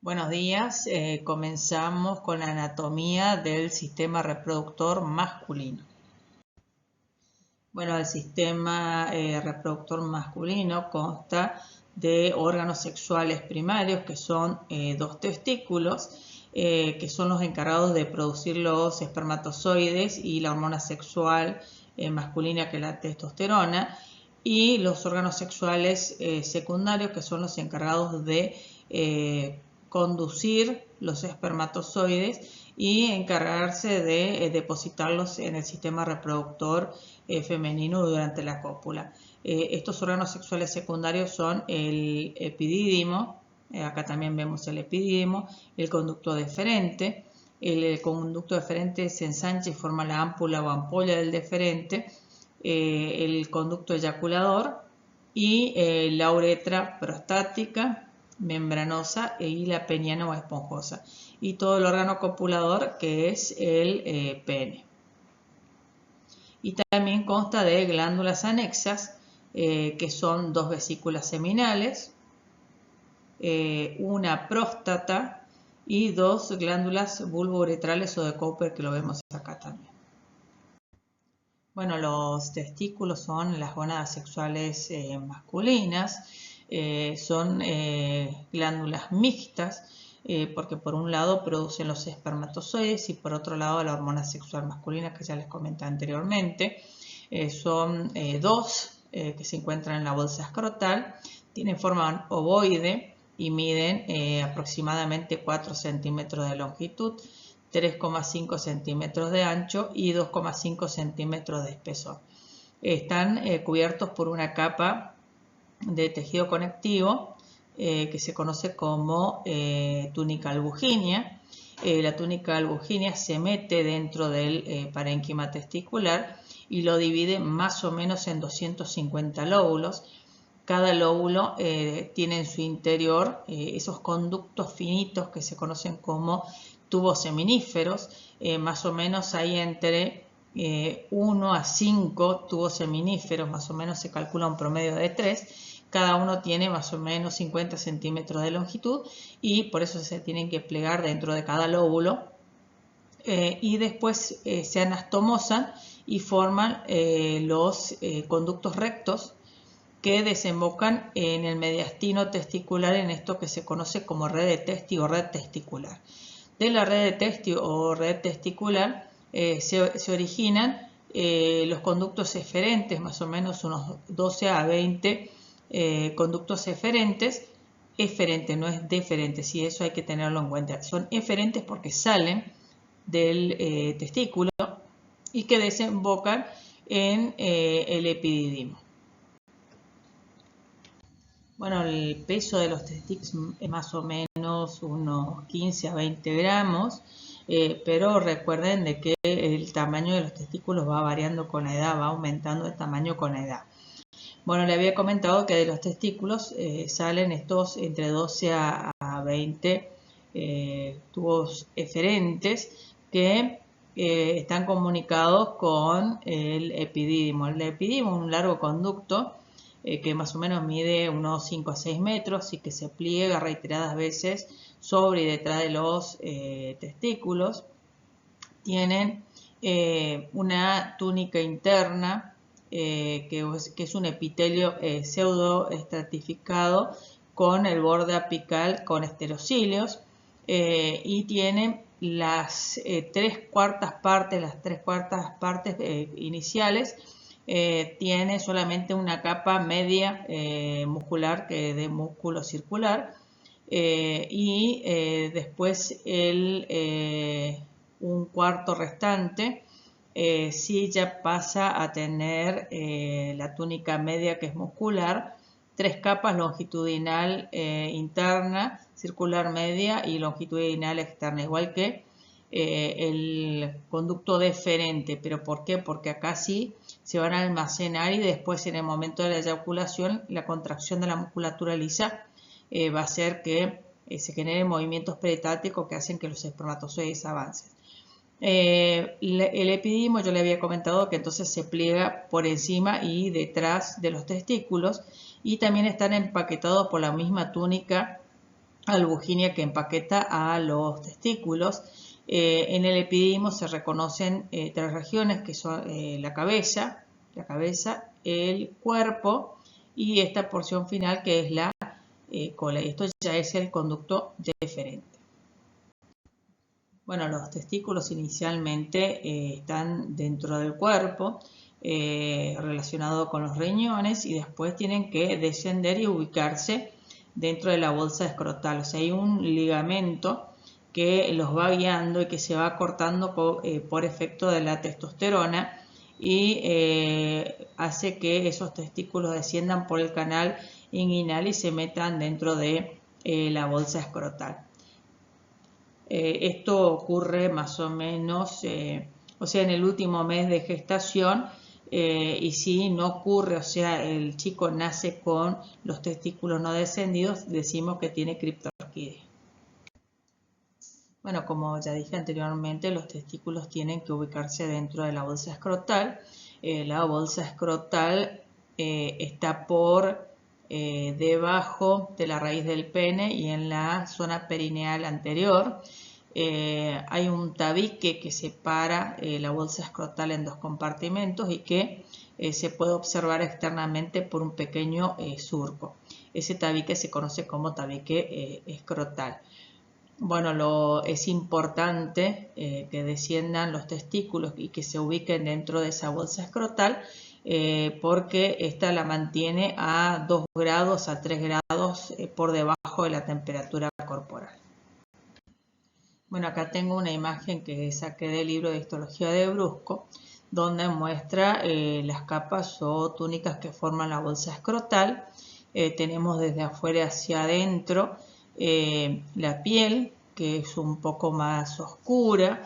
Buenos días, comenzamos con la anatomía del sistema reproductor masculino. Bueno, el sistema reproductor masculino consta de órganos sexuales primarios, que son dos testículos, que son los encargados de producir los espermatozoides y la hormona sexual masculina, que es la testosterona, y los órganos sexuales secundarios, que son los encargados de conducir los espermatozoides y encargarse de depositarlos en el sistema reproductor femenino durante la cópula. Estos órganos sexuales secundarios son el epidídimo, acá también vemos el epidídimo, el conducto deferente. El conducto deferente se ensancha y forma la ámpula o ampolla del deferente, el conducto eyaculador y la uretra prostática, membranosa y la peniana o esponjosa, y todo el órgano copulador, que es el pene. Y también consta de glándulas anexas, que son dos vesículas seminales, una próstata y dos glándulas bulbouretrales o de Cowper, que lo vemos acá también. Bueno, los testículos son las gónadas sexuales masculinas. Son glándulas mixtas, porque por un lado producen los espermatozoides y por otro lado la hormona sexual masculina, que ya les comenté anteriormente. Son dos que se encuentran en la bolsa escrotal, tienen forma ovoide y miden aproximadamente 4 centímetros de longitud, 3,5 centímetros de ancho y 2,5 centímetros de espesor. Están cubiertos por una capa de tejido conectivo que se conoce como túnica albuginea. La túnica albuginea se mete dentro del parénquima testicular y lo divide más o menos en 250 lóbulos. Cada lóbulo tiene en su interior esos conductos finitos que se conocen como tubos seminíferos. Más o menos hay entre 1 a 5 tubos seminíferos, más o menos se calcula un promedio de 3. Cada uno tiene más o menos 50 centímetros de longitud y por eso se tienen que plegar dentro de cada lóbulo, y después se anastomosan y forman los conductos rectos, que desembocan en el mediastino testicular, en esto que se conoce como red de Testi o red testicular. De la red de Testi o red testicular se originan los conductos eferentes, más o menos unos 12 a 20 conductos eferentes. Eferente, no es deferente, sí, eso hay que tenerlo en cuenta. Son eferentes porque salen del testículo y que desembocan en el epidídimo. Bueno, el peso de los testículos es más o menos unos 15 a 20 gramos, pero recuerden de que el tamaño de los testículos va variando con la edad, va aumentando el tamaño con la edad. Bueno, le había comentado que de los testículos salen estos entre 12 a 20 tubos eferentes que están comunicados con el epidídimo. El epidídimo es un largo conducto que más o menos mide unos 5 a 6 metros y que se pliega reiteradas veces sobre y detrás de los testículos. Tienen una túnica interna, que es un epitelio pseudo estratificado con el borde apical con esterocilios, y tienen las tres cuartas partes iniciales. Tiene solamente una capa media muscular, que de músculo circular, y después un cuarto restante sí ya pasa a tener la túnica media, que es muscular, 3 capas: longitudinal interna, circular media y longitudinal externa, igual que el conducto deferente. ¿Pero por qué? Porque acá sí se van a almacenar y después, en el momento de la eyaculación, la contracción de la musculatura lisa va a hacer que se generen movimientos peristáticos que hacen que los espermatozoides avancen. El epidídimo, yo le había comentado que entonces se pliega por encima y detrás de los testículos, y también están empaquetados por la misma túnica albuginia que empaqueta a los testículos. En el epididimo se reconocen tres regiones que son la cabeza, el cuerpo y esta porción final que es la cola. Y esto ya es el conducto deferente. Bueno, los testículos inicialmente están dentro del cuerpo, relacionado con los riñones, y después tienen que descender y ubicarse dentro de la bolsa escrotal. O sea, hay un ligamento que los va guiando y que se va cortando por efecto de la testosterona y hace que esos testículos desciendan por el canal inguinal y se metan dentro de la bolsa escrotal. Esto ocurre más o menos, o sea, en el último mes de gestación, y si no ocurre, o sea, el chico nace con los testículos no descendidos, decimos que tiene criptorquidia. Bueno, como ya dije anteriormente, los testículos tienen que ubicarse dentro de la bolsa escrotal. La bolsa escrotal está por debajo de la raíz del pene y en la zona perineal anterior. Hay un tabique que separa la bolsa escrotal en dos compartimentos y que se puede observar externamente por un pequeño surco. Ese tabique se conoce como tabique escrotal. Bueno, es importante que desciendan los testículos y que se ubiquen dentro de esa bolsa escrotal porque esta la mantiene a 2 grados a 3 grados por debajo de la temperatura corporal. Bueno, acá tengo una imagen que saqué del libro de histología de Brusco, donde muestra las capas o túnicas que forman la bolsa escrotal. Tenemos desde afuera hacia adentro la piel, que es un poco más oscura,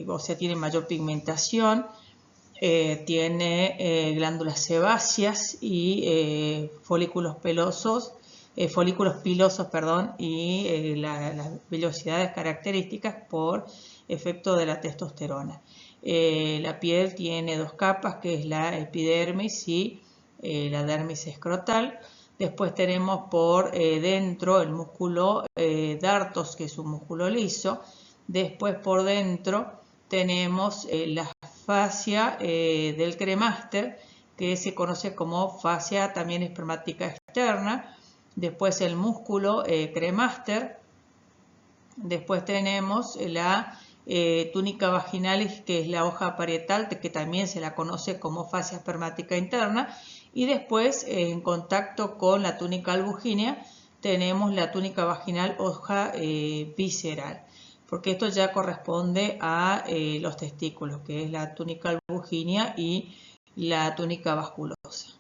o sea, tiene mayor pigmentación, tiene glándulas sebáceas y folículos pilosos, y las vellosidades características por efecto de la testosterona. La piel tiene dos capas, que es la epidermis y la dermis escrotal. Después tenemos por dentro el músculo dartos, que es un músculo liso. Después por dentro tenemos la fascia del cremaster, que se conoce como fascia también espermática externa. Después el músculo cremaster. Después tenemos la túnica vaginalis, que es la hoja parietal, que también se la conoce como fascia espermática interna. Y después, en contacto con la túnica albugínea, tenemos la túnica vaginal hoja visceral, porque esto ya corresponde a los testículos, que es la túnica albugínea y la túnica vasculosa.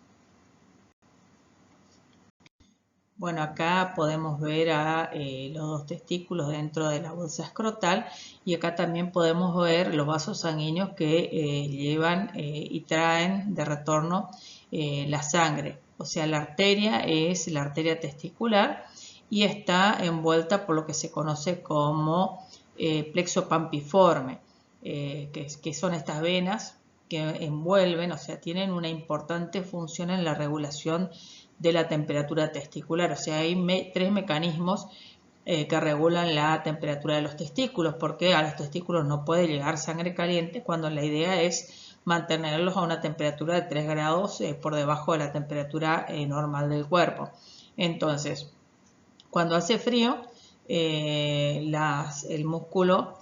Bueno, acá podemos ver a los dos testículos dentro de la bolsa escrotal y acá también podemos ver los vasos sanguíneos que llevan y traen de retorno la sangre. O sea, la arteria es la arteria testicular y está envuelta por lo que se conoce como plexo pampiforme, que son estas venas que envuelven, o sea, tienen una importante función en la regulación de la temperatura testicular. O sea, hay tres mecanismos que regulan la temperatura de los testículos, porque a los testículos no puede llegar sangre caliente cuando la idea es mantenerlos a una temperatura de 3 grados por debajo de la temperatura normal del cuerpo. Entonces, cuando hace frío, el músculo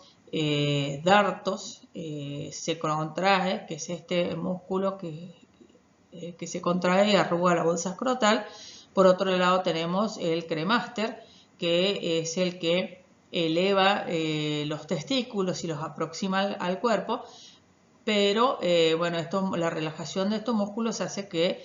dartos se contrae, que es este músculo que se contrae y arruga la bolsa escrotal. Por otro lado tenemos el cremaster, que es el que eleva los testículos y los aproxima al cuerpo, pero bueno, la relajación de estos músculos hace que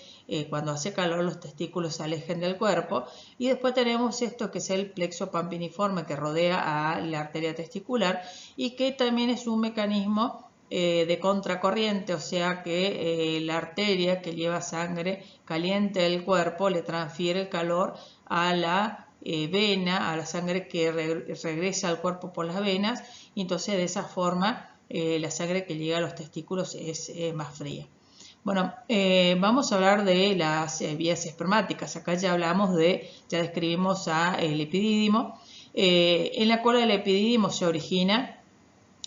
cuando hace calor los testículos se alejen del cuerpo. Y después tenemos esto que es el plexo pampiniforme, que rodea a la arteria testicular y que también es un mecanismo de contracorriente, o sea que la arteria que lleva sangre caliente del cuerpo le transfiere el calor a la vena, a la sangre que regresa al cuerpo por las venas, y entonces de esa forma la sangre que llega a los testículos es más fría. Bueno, vamos a hablar de las vías espermáticas. Acá ya ya describimos el epidídimo. En la cola del epidídimo se origina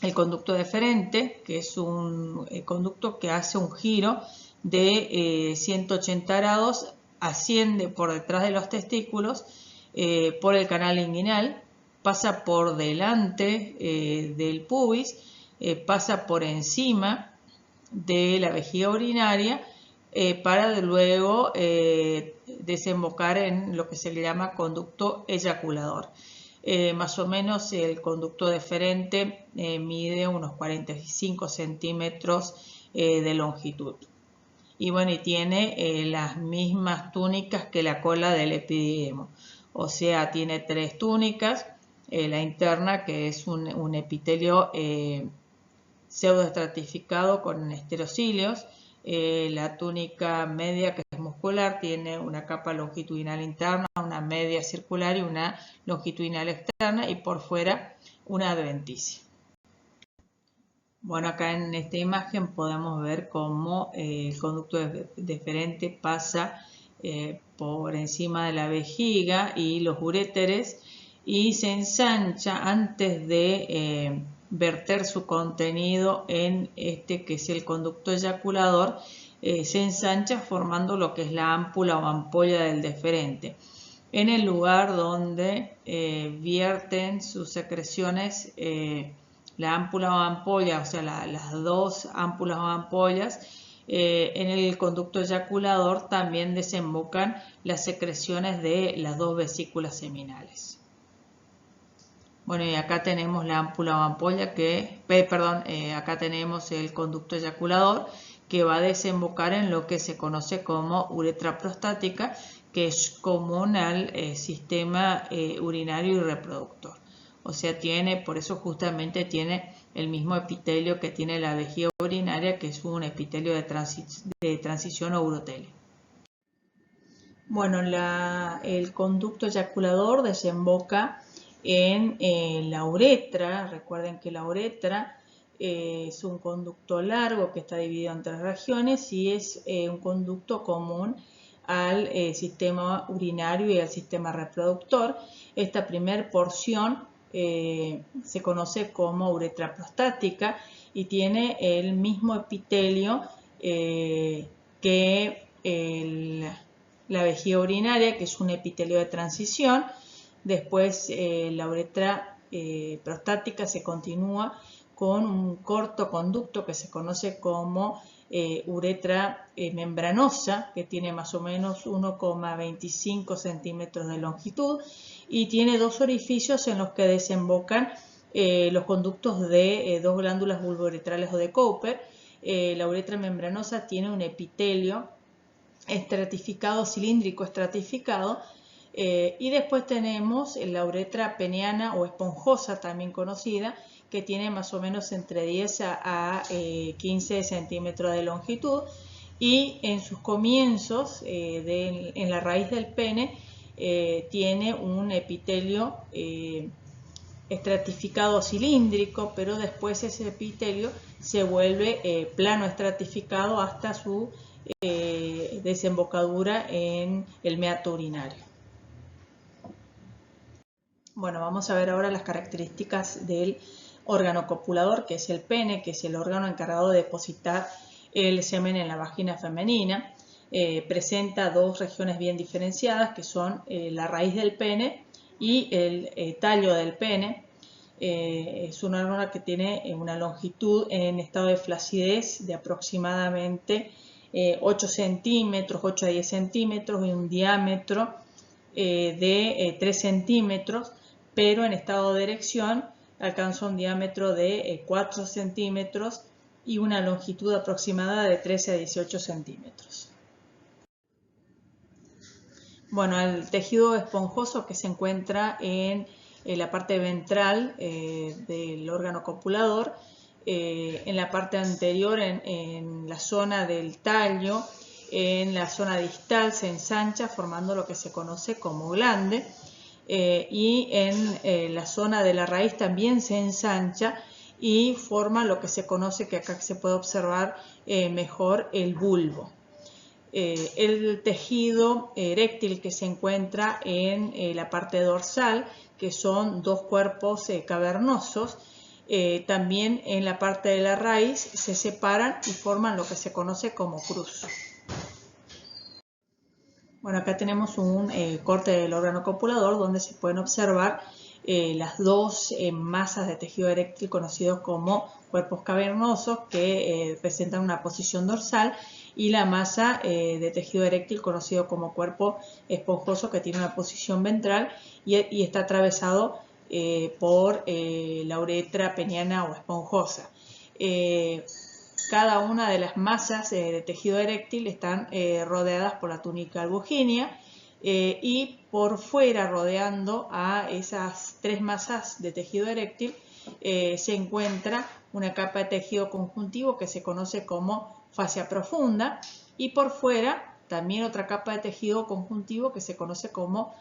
el conducto deferente, que es un conducto que hace un giro de 180 grados, asciende por detrás de los testículos, por el canal inguinal, pasa por delante del pubis, pasa por encima de la vejiga urinaria para luego desembocar en lo que se le llama conducto eyaculador. Más o menos el conducto deferente mide unos 45 centímetros de longitud. Y bueno, y tiene las mismas túnicas que la cola del epidídimo. O sea, tiene 3 túnicas. La interna, que es un epitelio pseudoestratificado con esterocilios. La túnica media, que es muscular, tiene una capa longitudinal interna, una media circular y una longitudinal externa, y por fuera una adventicia. Bueno, acá en esta imagen podemos ver cómo el conducto deferente pasa por encima de la vejiga y los uréteres y se ensancha antes de verter su contenido en este que es el conducto eyaculador. Se ensancha formando lo que es la ámpula o ampolla del deferente, en el lugar donde vierten sus secreciones la ámpula o ampolla, o sea, las 2 ámpulas o ampollas. En el conducto eyaculador también desembocan las secreciones de las 2 vesículas seminales. Bueno, y acá tenemos la ámpula o ampolla acá tenemos el conducto eyaculador, que va a desembocar en lo que se conoce como uretra prostática, que es común al sistema urinario y reproductor. O sea, por eso justamente tiene el mismo epitelio que tiene la vejiga urinaria, que es un epitelio de transición o urotelio. Bueno, el conducto eyaculador desemboca en la uretra. Recuerden que la uretra es un conducto largo que está dividido en 3 regiones y es un conducto común al sistema urinario y al sistema reproductor. Esta primera porción se conoce como uretra prostática y tiene el mismo epitelio que la vejiga urinaria, que es un epitelio de transición. Después la uretra prostática se continúa con un corto conducto que se conoce como uretra membranosa, que tiene más o menos 1,25 centímetros de longitud y tiene 2 orificios en los que desembocan los conductos de 2 glándulas vulvouretrales o de Cowper. La uretra membranosa tiene un epitelio estratificado, cilíndrico estratificado, y después tenemos la uretra peniana o esponjosa, también conocida, que tiene más o menos entre 10 a 15 centímetros de longitud, y en sus comienzos, en la raíz del pene, tiene un epitelio estratificado cilíndrico, pero después ese epitelio se vuelve plano estratificado hasta su desembocadura en el meato urinario. Bueno, vamos a ver ahora las características del órgano copulador, que es el pene, que es el órgano encargado de depositar el semen en la vagina femenina. Presenta 2 regiones bien diferenciadas, que son la raíz del pene y el tallo del pene. Es un órgano que tiene una longitud en estado de flacidez de aproximadamente 8 centímetros, 8 a 10 centímetros, y un diámetro de 3 centímetros, pero en estado de erección alcanza un diámetro de 4 centímetros y una longitud aproximada de 13 a 18 centímetros. Bueno, el tejido esponjoso que se encuentra en la parte ventral del órgano copulador, en la parte anterior, en la zona del tallo, en la zona distal se ensancha formando lo que se conoce como glande, y en la zona de la raíz también se ensancha y forma lo que se conoce, que acá se puede observar mejor, el bulbo. El tejido eréctil que se encuentra en la parte dorsal, que son dos cuerpos cavernosos, también en la parte de la raíz se separan y forman lo que se conoce como cruz. Bueno, acá tenemos un corte del órgano copulador donde se pueden observar las dos masas de tejido eréctil conocidos como cuerpos cavernosos, que presentan una posición dorsal, y la masa de tejido eréctil conocido como cuerpo esponjoso, que tiene una posición ventral y está atravesado por la uretra peniana o esponjosa. Cada una de las masas de tejido eréctil están rodeadas por la túnica albuginea, y por fuera, rodeando a esas tres masas de tejido eréctil, se encuentra una capa de tejido conjuntivo que se conoce como fascia profunda, y por fuera también otra capa de tejido conjuntivo que se conoce como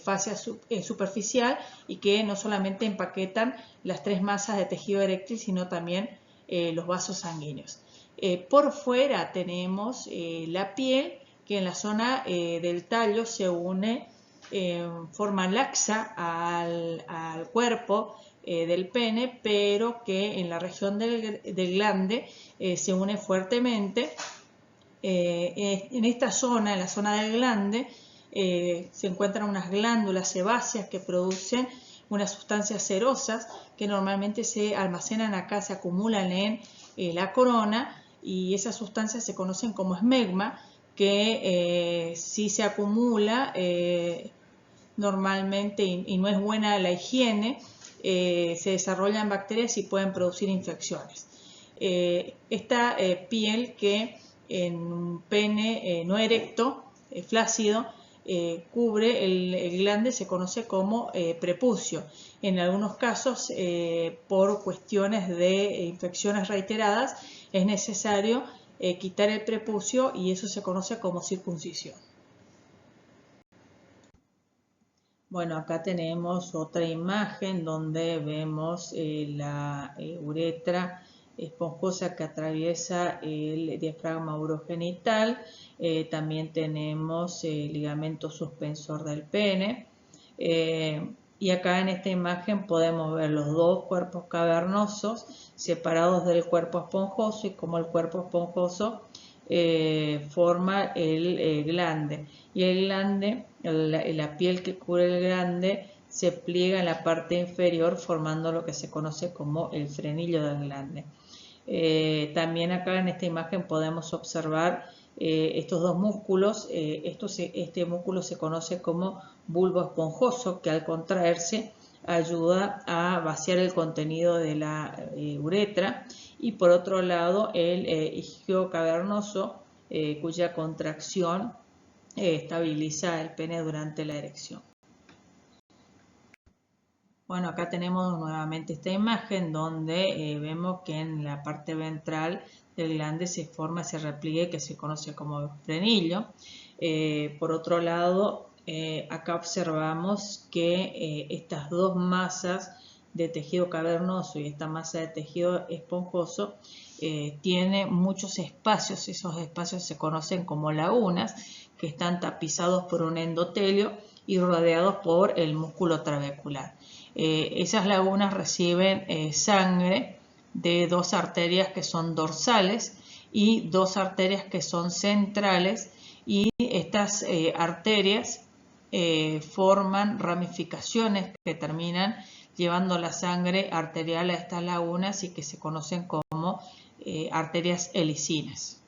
fascia superficial, y que no solamente empaquetan las tres masas de tejido eréctil, sino también los vasos sanguíneos. Por fuera tenemos la piel, que en la zona del tallo se une en forma laxa al cuerpo del pene, pero que en la región del glande se une fuertemente. En esta zona, en la zona del glande, se encuentran unas glándulas sebáceas que producen unas sustancias cerosas que normalmente se almacenan acá, se acumulan en la corona, y esas sustancias se conocen como esmegma, que si se acumula normalmente y no es buena la higiene, se desarrollan bacterias y pueden producir infecciones. Esta piel, que en un pene no erecto, flácido, cubre el glande, se conoce como prepucio. En algunos casos, por cuestiones de infecciones reiteradas, es necesario quitar el prepucio, y eso se conoce como circuncisión. Bueno, acá tenemos otra imagen donde vemos la uretra esponjosa que atraviesa el diafragma urogenital. También tenemos el ligamento suspensor del pene. Y acá en esta imagen podemos ver los dos cuerpos cavernosos separados del cuerpo esponjoso, y cómo el cuerpo esponjoso forma el glande. Y el glande, la piel que cubre el glande, se pliega en la parte inferior, formando lo que se conoce como el frenillo del glande. También acá en esta imagen podemos observar estos dos músculos. Este músculo se conoce como bulbo esponjoso, que al contraerse ayuda a vaciar el contenido de la uretra, y por otro lado el isquio cavernoso, cuya contracción estabiliza el pene durante la erección. Bueno, acá tenemos nuevamente esta imagen donde vemos que en la parte ventral del glande se forma ese repliegue que se conoce como frenillo. Por otro lado, acá observamos que estas dos masas de tejido cavernoso y esta masa de tejido esponjoso tiene muchos espacios. Esos espacios se conocen como lagunas, que están tapizados por un endotelio y rodeados por el músculo trabecular. Esas lagunas reciben sangre de dos arterias que son dorsales y dos arterias que son centrales, y estas arterias forman ramificaciones que terminan llevando la sangre arterial a estas lagunas, y que se conocen como arterias helicinas.